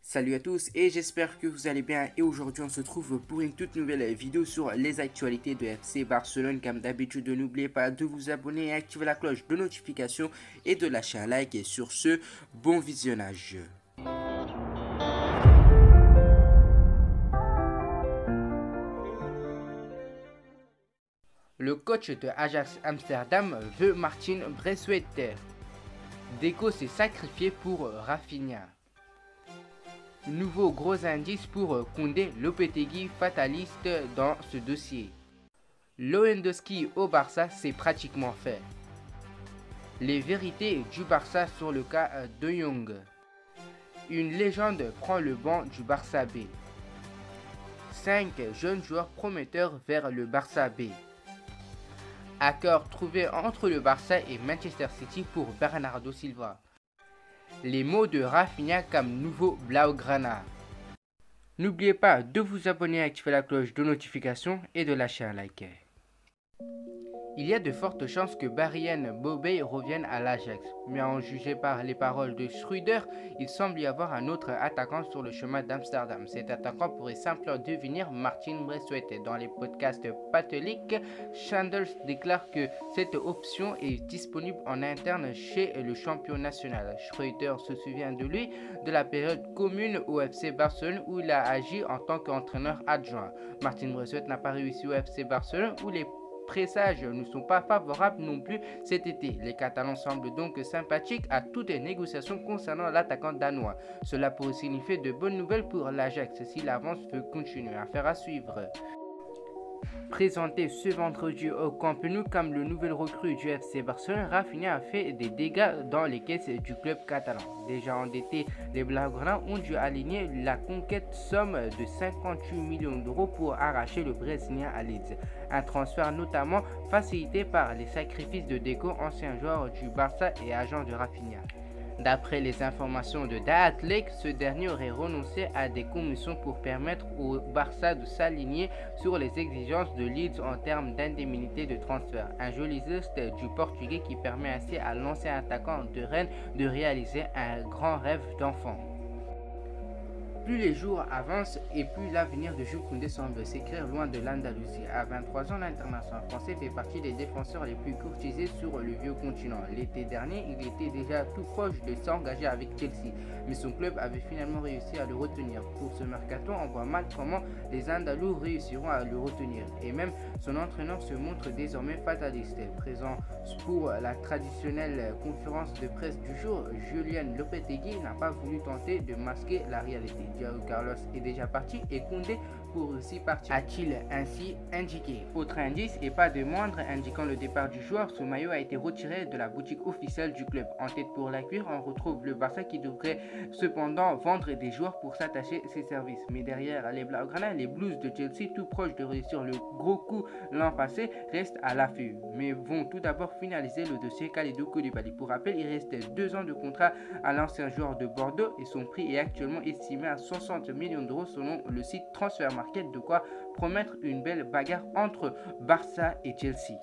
Salut à tous et j'espère que vous allez bien et aujourd'hui on se trouve pour une toute nouvelle vidéo sur les actualités de FC Barcelone. Comme d'habitude, n'oubliez pas de vous abonner et activer la cloche de notification et de lâcher un like et sur ce, bon visionnage. Le coach de Ajax Amsterdam veut Martin Braithwaite. Deco s'est sacrifié pour Rafinha. Nouveau gros indice pour Koundé, Lopetegui fataliste dans ce dossier. Lewandowski au Barça, c'est pratiquement fait. Les vérités du Barça sur le cas de Jong. Une légende prend le banc du Barça B. 5 jeunes joueurs prometteurs vers le Barça B. Accord trouvé entre le Barça et Manchester City pour Bernardo Silva. Les mots de Rafinha comme nouveau Blaugrana. N'oubliez pas de vous abonner, activer la cloche de notification et de lâcher un like. Il y a de fortes chances que Brian Bobby revienne à l'Ajax, mais à en juger par les paroles de Schreuder, il semble y avoir un autre attaquant sur le chemin d'Amsterdam. Cet attaquant pourrait simplement devenir Martin Braithwaite. Dans les podcasts Patelic, Chandler déclare que cette option est disponible en interne chez le champion national. Schreuder se souvient de lui de la période commune au FC Barcelone où il a agi en tant qu'entraîneur adjoint. Martin Braithwaite n'a pas réussi au FC Barcelone où les présages ne sont pas favorables non plus cet été. Les Catalans semblent donc sympathiques à toutes les négociations concernant l'attaquant danois. Cela pourrait signifier de bonnes nouvelles pour l'Ajax si l'avance veut continuer. Affaire à suivre. Présenté ce vendredi au Camp Nou comme le nouvel recrue du FC Barcelone, Rafinha a fait des dégâts dans les caisses du club catalan. Déjà endettés, les Blaugrana ont dû aligner la conquête somme de 58 millions d'euros pour arracher le Brésilien à Leeds. Un transfert notamment facilité par les sacrifices de Deco, ancien joueur du Barça et agent de Rafinha. D'après les informations de The Athletic, ce dernier aurait renoncé à des commissions pour permettre au Barça de s'aligner sur les exigences de Leeds en termes d'indemnité de transfert. Un joli geste du Portugais qui permet ainsi à l'ancien attaquant de Rennes de réaliser un grand rêve d'enfant. Plus les jours avancent et plus l'avenir de Jules Koundé semble s'écrire loin de l'Andalousie. À 23 ans, l'international français fait partie des défenseurs les plus courtisés sur le vieux continent. L'été dernier, il était déjà tout proche de s'engager avec Chelsea, mais son club avait finalement réussi à le retenir. Pour ce mercato, on voit mal comment les Andalous réussiront à le retenir. Et même son entraîneur se montre désormais fataliste. Présent pour la traditionnelle conférence de presse du jour, Julian Lopetegui n'a pas voulu tenter de masquer la réalité. Diego Carlos est déjà parti et Koundé pourrait aussi partir, a-t-il ainsi indiqué. Autre indice et pas de moindre indiquant le départ du joueur, son maillot a été retiré de la boutique officielle du club. En tête pour l'accueillir, on retrouve le Barça qui devrait cependant vendre des joueurs pour s'attacher ses services. Mais derrière les Blaugrana, les Blues de Chelsea, tout proche de réussir le gros coup l'an passé, restent à l'affût. Mais vont tout d'abord finaliser le dossier Kalidou Koulibaly. Pour rappel, il reste 2 ans de contrat à l'ancien joueur de Bordeaux et son prix est actuellement estimé à 60 millions d'euros selon le site Transfermarkt, de quoi promettre une belle bagarre entre Barça et Chelsea.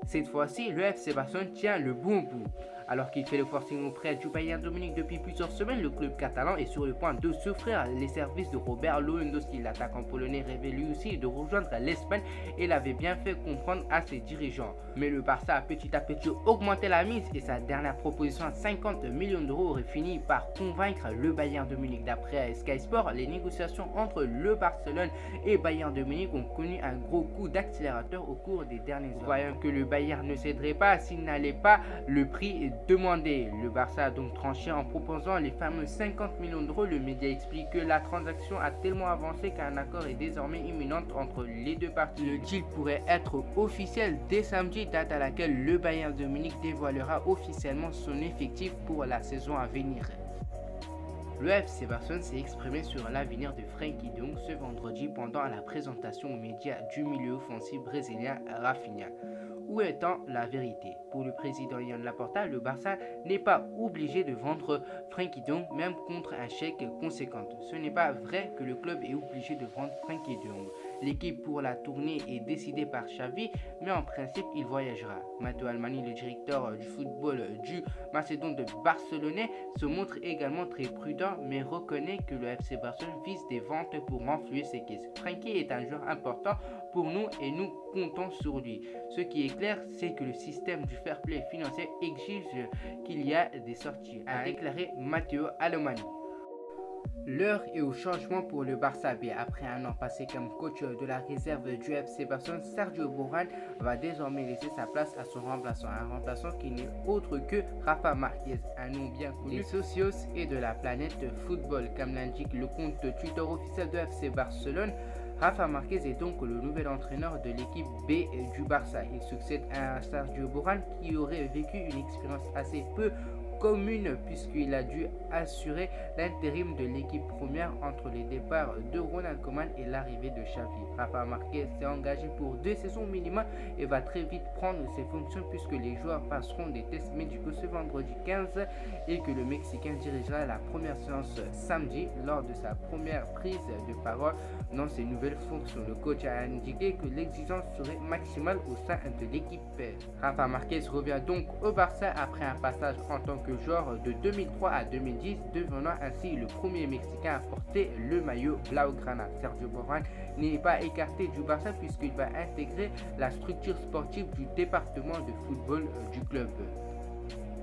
Cette fois-ci, le FC Barcelone tient le bon bout. Alors qu'il fait le forcing auprès du Bayern de Munich depuis plusieurs semaines, le club catalan est sur le point de s'offrir les services de Robert Lewandowski. L'attaquant polonais rêvait lui aussi de rejoindre l'Espagne et l'avait bien fait comprendre à ses dirigeants. Mais le Barça a petit à petit augmenté la mise et sa dernière proposition à 50 millions d'euros aurait fini par convaincre le Bayern de Munich. D'après Sky Sport, les négociations entre le Barcelone et Bayern de Munich ont connu un gros coup d'accélérateur au cours des derniers heures. Voyant que le Bayern ne céderait pas s'il n'allait pas le prix demandé. Le Barça a donc tranché en proposant les fameux 50 millions d'euros. Le média explique que la transaction a tellement avancé qu'un accord est désormais imminent entre les deux parties. Le deal pourrait être officiel dès samedi, date à laquelle le Bayern de Munich dévoilera officiellement son effectif pour la saison à venir. Le FC Barcelone s'est exprimé sur l'avenir de Frenkie de Jong ce vendredi pendant la présentation aux médias du milieu offensif brésilien Rafinha. Où est-en la vérité? Pour le président Joan Laporta, le Barça n'est pas obligé de vendre Frenkie de Jong même contre un chèque conséquent. Ce n'est pas vrai que le club est obligé de vendre Frenkie de Jong. L'équipe pour la tournée est décidée par Xavi, mais en principe il voyagera. Matteo Almani, le directeur du football du Macédoine de Barcelonais, se montre également très prudent, mais reconnaît que le FC Barcelone vise des ventes pour renflouer ses caisses. Frenkie est un joueur important pour nous et nous comptons sur lui. Ce qui est clair, c'est que le système du fair play financier exige qu'il y a des sorties, a déclaré Matteo Almani. L'heure est au changement pour le Barça B. Après un an passé comme coach de la réserve du FC Barcelone, Sergio Boran va désormais laisser sa place à son remplaçant. Un remplaçant qui n'est autre que Rafa Marquez, un nom bien connu des socios et de la planète football. Comme l'indique le compte Twitter officiel de FC Barcelone, Rafa Marquez est donc le nouvel entraîneur de l'équipe B du Barça. Il succède à Sergio Boran qui aurait vécu une expérience assez peu commune puisqu'il a dû assurer l'intérim de l'équipe première entre les départs de Ronald Koeman et l'arrivée de Xavi. Rafa Marquez s'est engagé pour 2 saisons minimum et va très vite prendre ses fonctions puisque les joueurs passeront des tests médicaux ce vendredi 15 et que le Mexicain dirigera la première séance samedi lors de sa première prise de parole dans ses nouvelles fonctions. Le coach a indiqué que l'exigence serait maximale au sein de l'équipe. Rafa Marquez revient donc au Barça après un passage en tant que joueur de 2003 à 2010, devenant ainsi le premier Mexicain à porter le maillot Blaugrana. Sergio Boran n'est pas écarté du Barça puisqu'il va intégrer la structure sportive du département de football du club.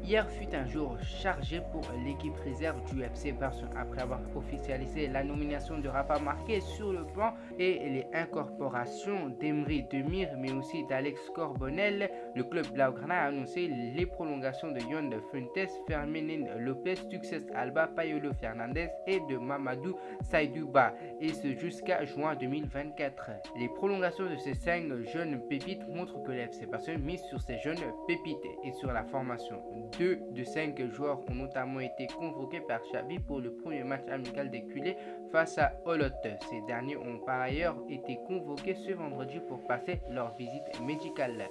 Hier fut un jour chargé pour l'équipe réserve du FC Barcelone après avoir officialisé la nomination de Rafa Marquez sur le plan et les incorporations d'Emery Demir mais aussi d'Alex Corbonel. Le club Blaugrana a annoncé les prolongations de Yon Fuentes, Fermín López, Tuxes Alba, Paolo Fernandez et de Mamadou Saïdouba et ce jusqu'à juin 2024. Les prolongations de ces 5 jeunes pépites montrent que le FC Barcelone mise sur ces jeunes pépites et sur la formation. 2 de 5 joueurs ont notamment été convoqués par Xavi pour le premier match amical des culés face à Olot. Ces derniers ont par ailleurs été convoqués ce vendredi pour passer leur visite médicale.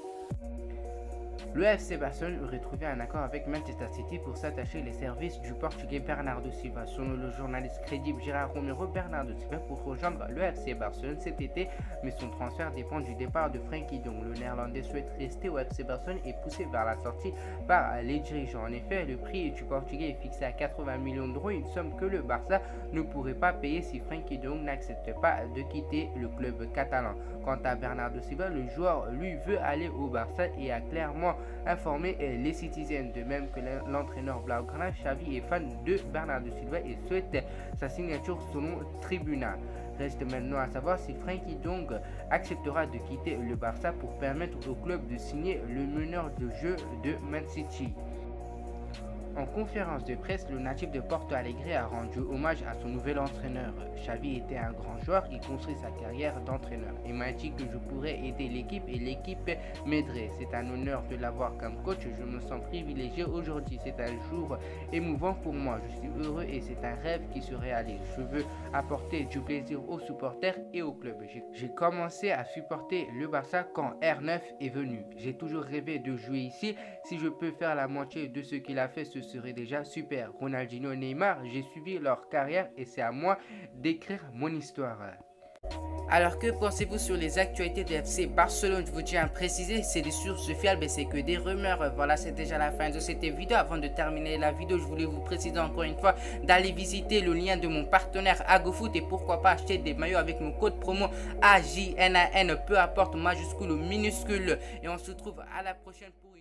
Le FC Barcelone aurait trouvé un accord avec Manchester City pour s'attacher les services du Portugais Bernardo Silva. Selon le journaliste crédible Gérard Romero, Bernardo Silva pour rejoindre le FC Barcelone cet été, mais son transfert dépend du départ de Frenkie de Jong. Le Néerlandais souhaite rester au FC Barcelone et pousser vers la sortie par les dirigeants. En effet, le prix du Portugais est fixé à 80 millions d'euros, une somme que le Barça ne pourrait pas payer si Frenkie de Jong n'accepte pas de quitter le club catalan. Quant à Bernardo Silva, le joueur lui veut aller au Barça et a clairement informé les Citizens, de même que l'entraîneur Blaugrana. Xavi est fan de Bernardo Silva et souhaite sa signature selon Tribuna. Reste maintenant à savoir si Frenkie de Jong acceptera de quitter le Barça pour permettre au club de signer le meneur de jeu de Man City. En conférence de presse, le natif de Porto Alegre a rendu hommage à son nouvel entraîneur. Xavi était un grand joueur, il construit sa carrière d'entraîneur. Il m'a dit que je pourrais aider l'équipe et l'équipe m'aiderait. C'est un honneur de l'avoir comme coach, je me sens privilégié aujourd'hui. C'est un jour émouvant pour moi, je suis heureux et c'est un rêve qui se réalise. Je veux apporter du plaisir aux supporters et au club. J'ai commencé à supporter le Barça quand R9 est venu. J'ai toujours rêvé de jouer ici. Si je peux faire la moitié de ce qu'il a fait, ce serait déjà super. Ronaldinho, Neymar, j'ai suivi leur carrière et c'est à moi d'écrire mon histoire. Alors que pensez-vous sur les actualités de FC Barcelone? Je vous tiens à préciser, c'est des sources fiables et c'est que des rumeurs. Voilà, c'est déjà la fin de cette vidéo. Avant de terminer la vidéo, je voulais vous préciser encore une fois d'aller visiter le lien de mon partenaire AgoFoot et pourquoi pas acheter des maillots avec mon code promo AJNAN, peu importe majuscule ou minuscule. Et on se retrouve à la prochaine pour